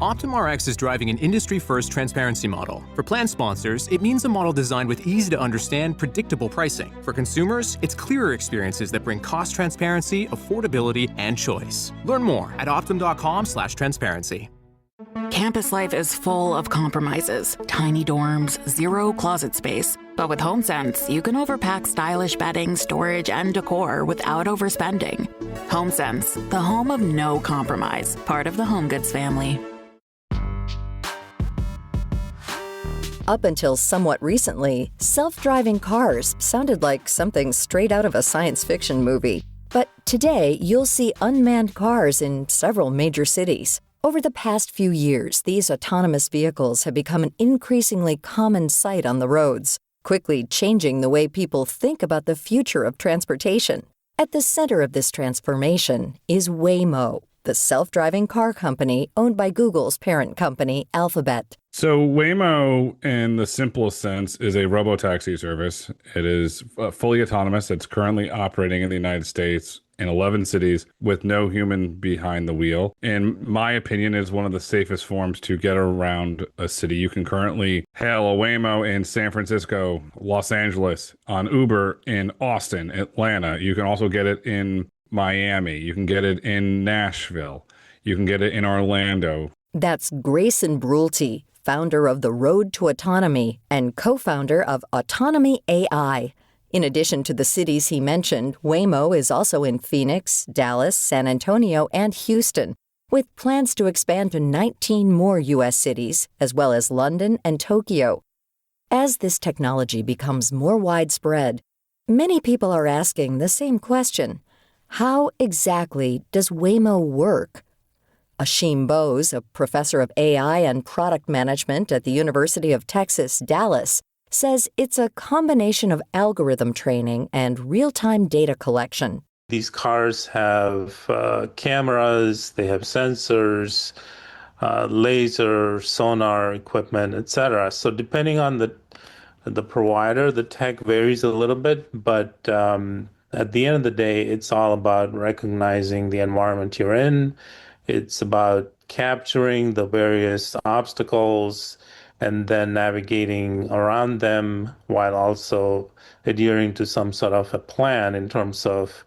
OptumRx is driving an industry-first transparency model. For plan sponsors, it means a model designed with easy-to-understand, predictable pricing. For consumers, it's clearer experiences that bring cost transparency, affordability, and choice. Learn more at optum.com/transparency. Campus life is full of compromises. Tiny dorms, zero closet space. But with HomeSense, you can overpack stylish bedding, storage, and decor without overspending. HomeSense, the home of no compromise. Part of the HomeGoods family. Up until somewhat recently, self-driving cars sounded like something straight out of a science fiction movie. But today, you'll see unmanned cars in several major cities. Over the past few years, these autonomous vehicles have become an increasingly common sight on the roads, quickly changing the way people think about the future of transportation. At the center of this transformation is Waymo, the self-driving car company owned by Google's parent company, Alphabet. So Waymo, in the simplest sense, is a robotaxi service. It is fully autonomous. It's currently operating in the United States in 11 cities with no human behind the wheel. In my opinion, is one of the safest forms to get around a city. You can currently hail a Waymo in San Francisco, Los Angeles, on Uber in Austin, Atlanta. You can also get it in Miami. You can get it in Nashville. You can get it in Orlando. That's Grayson Brulte, founder of the Road to Autonomy and co-founder of Autonomy AI. In addition to the cities he mentioned, Waymo is also in Phoenix, Dallas, San Antonio, and Houston, with plans to expand to 19 more U.S. cities, as well as London and Tokyo. As this technology becomes more widespread, many people are asking the same question. How exactly does Waymo work? Ashim Bose, a professor of AI and product management at the University of Texas, Dallas, says it's a combination of algorithm training and real-time data collection. These cars have cameras, they have sensors, laser, sonar equipment, etc. So depending on the provider, the tech varies a little bit, but at the end of the day, it's all about recognizing the environment you're in. It's about capturing the various obstacles and then navigating around them while also adhering to some sort of a plan in terms of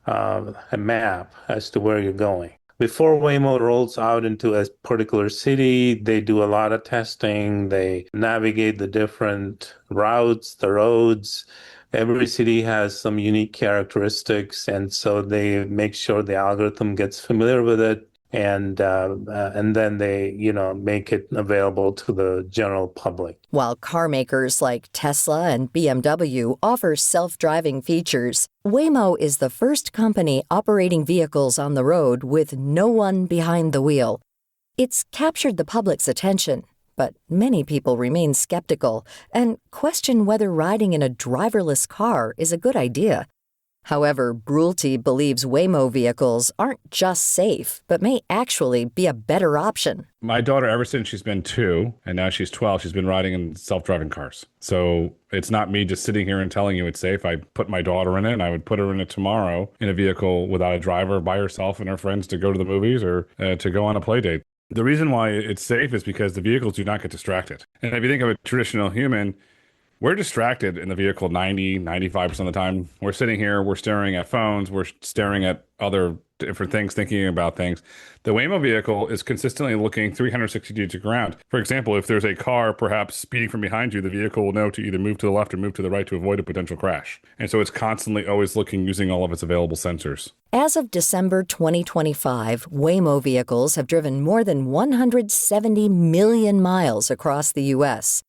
a map as to where you're going. Before Waymo rolls out into a particular city, they do a lot of testing. They navigate the different routes, the roads. Every city has some unique characteristics, and so they make sure the algorithm gets familiar with it, and then they, make it available to the general public. While car makers like Tesla and BMW offer self-driving features, Waymo is the first company operating vehicles on the road with no one behind the wheel. It's captured the public's attention, but many people remain skeptical and question whether riding in a driverless car is a good idea. However, Brulte believes Waymo vehicles aren't just safe, but may actually be a better option. My daughter, ever since she's been 2, and now she's 12, she's been riding in self-driving cars. So it's not me just sitting here and telling you it's safe. I put my daughter in it, and I would put her in it tomorrow in a vehicle without a driver, by herself and her friends to go to the movies or to go on a play date. The reason why it's safe is because the vehicles do not get distracted. And if you think of a traditional human, we're distracted in the vehicle 95% of the time. We're sitting here, we're staring at phones, we're staring at other different things, thinking about things. The Waymo vehicle is consistently looking 360 degrees to ground. For example, if there's a car perhaps speeding from behind you, the vehicle will know to either move to the left or move to the right to avoid a potential crash. And so it's constantly always looking using all of its available sensors. As of December 2025, Waymo vehicles have driven more than 170 million miles across the U.S.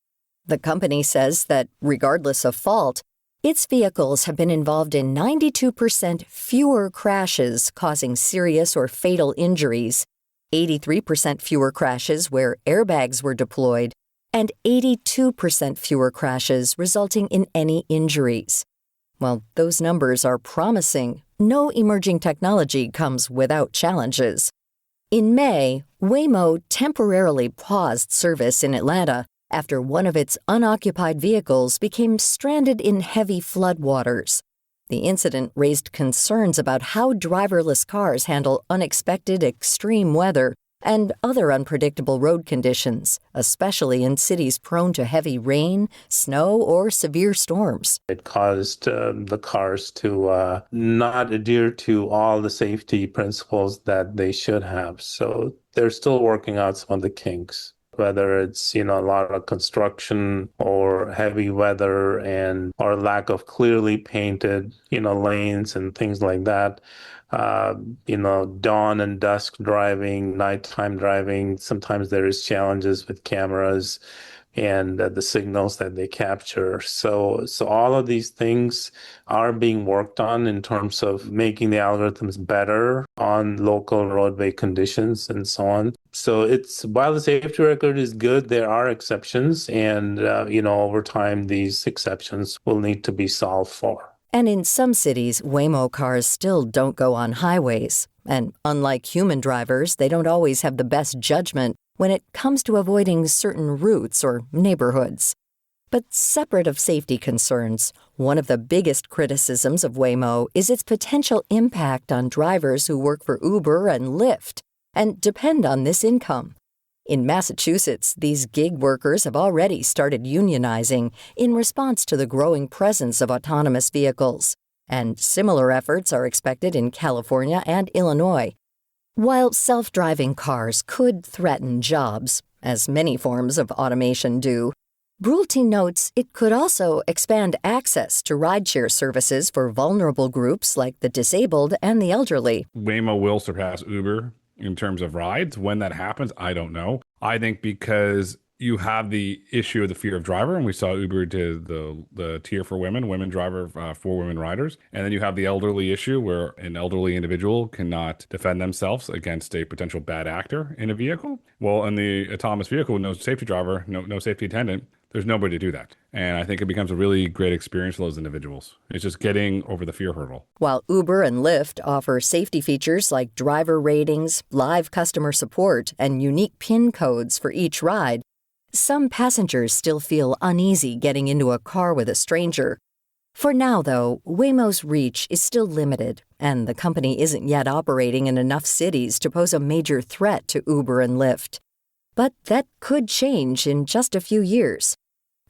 The company says that, regardless of fault, its vehicles have been involved in 92% fewer crashes causing serious or fatal injuries, 83% fewer crashes where airbags were deployed, and 82% fewer crashes resulting in any injuries. While those numbers are promising, no emerging technology comes without challenges. In May, Waymo temporarily paused service in Atlanta after one of its unoccupied vehicles became stranded in heavy floodwaters. The incident raised concerns about how driverless cars handle unexpected extreme weather and other unpredictable road conditions, especially in cities prone to heavy rain, snow, or severe storms. It caused the cars to not adhere to all the safety principles that they should have. So they're still working out some of the kinks, whether it's, a lot of construction or heavy weather or lack of clearly painted, lanes and things like that. Dawn and dusk driving, nighttime driving. Sometimes there is challenges with cameras and the signals that they capture. So all of these things are being worked on in terms of making the algorithms better on local roadway conditions and so on. So while the safety record is good, there are exceptions, and over time these exceptions will need to be solved for. And in some cities, Waymo cars still don't go on highways. And unlike human drivers, they don't always have the best judgment when it comes to avoiding certain routes or neighborhoods. But separate of safety concerns, one of the biggest criticisms of Waymo is its potential impact on drivers who work for Uber and Lyft and depend on this income. In Massachusetts, these gig workers have already started unionizing in response to the growing presence of autonomous vehicles, and similar efforts are expected in California and Illinois. While self-driving cars could threaten jobs, as many forms of automation do, Brulte notes it could also expand access to rideshare services for vulnerable groups like the disabled and the elderly. Waymo will surpass Uber in terms of rides. When that happens, I don't know. I think because you have the issue of the fear of driver, and we saw Uber did the tier for women driver for women riders. And then you have the elderly issue where an elderly individual cannot defend themselves against a potential bad actor in a vehicle. Well, in the autonomous vehicle with no safety driver, no safety attendant, there's nobody to do that. And I think it becomes a really great experience for those individuals. It's just getting over the fear hurdle. While Uber and Lyft offer safety features like driver ratings, live customer support, and unique PIN codes for each ride, some passengers still feel uneasy getting into a car with a stranger. For now, though, Waymo's reach is still limited, and the company isn't yet operating in enough cities to pose a major threat to Uber and Lyft. But that could change in just a few years.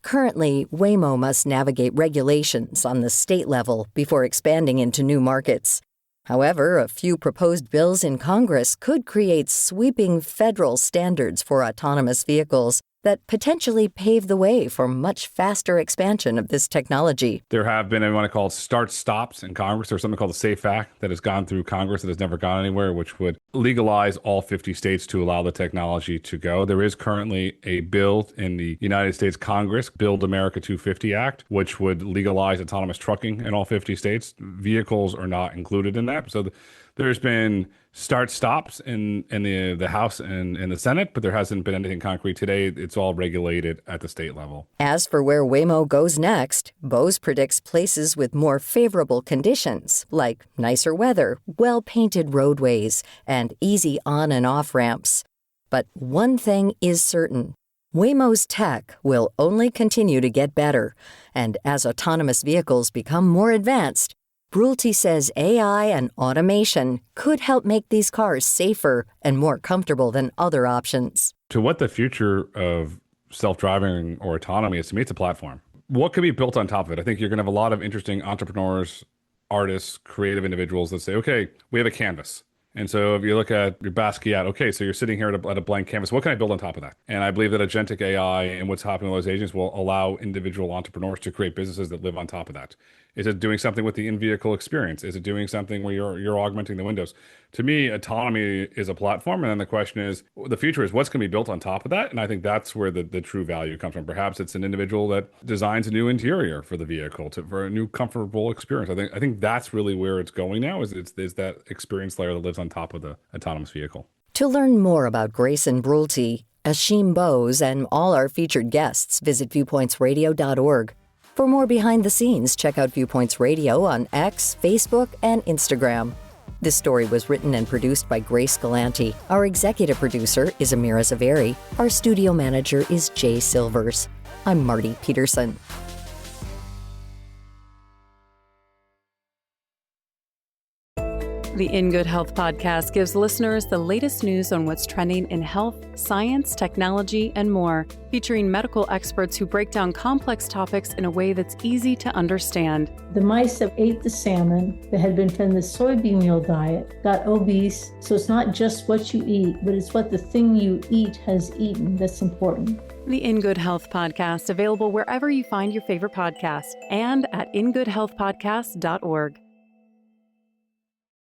Currently, Waymo must navigate regulations on the state level before expanding into new markets. However, a few proposed bills in Congress could create sweeping federal standards for autonomous vehicles that potentially pave the way for much faster expansion of this technology. There have been, I want to call it start-stops in Congress. There's something called the SAFE Act that has gone through Congress that has never gone anywhere, which would legalize all 50 states to allow the technology to go. There is currently a bill in the United States Congress, Build America 250 Act, which would legalize autonomous trucking in all 50 states. Vehicles are not included in that. So there's been start-stops in the House and in the Senate, but there hasn't been anything concrete today. It's all regulated at the state level. As for where Waymo goes next, Bose predicts places with more favorable conditions, like nicer weather, well-painted roadways, and easy on- and off-ramps. But one thing is certain. Waymo's tech will only continue to get better, and as autonomous vehicles become more advanced, Brulte says AI and automation could help make these cars safer and more comfortable than other options. To what the future of self-driving or autonomy is, to me, it's a platform. What could be built on top of it? I think you're going to have a lot of interesting entrepreneurs, artists, creative individuals that say, okay, we have a canvas. And so if you look at your Basquiat, okay, so you're sitting here at a blank canvas. What can I build on top of that? And I believe that agentic AI and what's happening with those agents will allow individual entrepreneurs to create businesses that live on top of that. Is it doing something with the in-vehicle experience? Is it doing something where you're augmenting the windows? To me, autonomy is a platform. And then the question is, the future is what's going to be built on top of that? And I think that's where the true value comes from. Perhaps it's an individual that designs a new interior for the vehicle for a new comfortable experience. I think that's really where it's going now is that experience layer that lives on top of the autonomous vehicle. To learn more about Grayson Brulte, Ashim Bose, and all our featured guests, visit viewpointsradio.org. For more behind the scenes, check out Viewpoints Radio on X, Facebook, and Instagram. This story was written and produced by Grace Galanti. Our executive producer is Amira Zaveri. Our studio manager is Jay Silvers. I'm Marty Peterson. The In Good Health podcast gives listeners the latest news on what's trending in health, science, technology, and more, featuring medical experts who break down complex topics in a way that's easy to understand. The mice that ate the salmon that had been fed the soybean meal diet got obese. So it's not just what you eat, but it's what the thing you eat has eaten that's important. The In Good Health podcast, available wherever you find your favorite podcast and at ingoodhealthpodcast.org.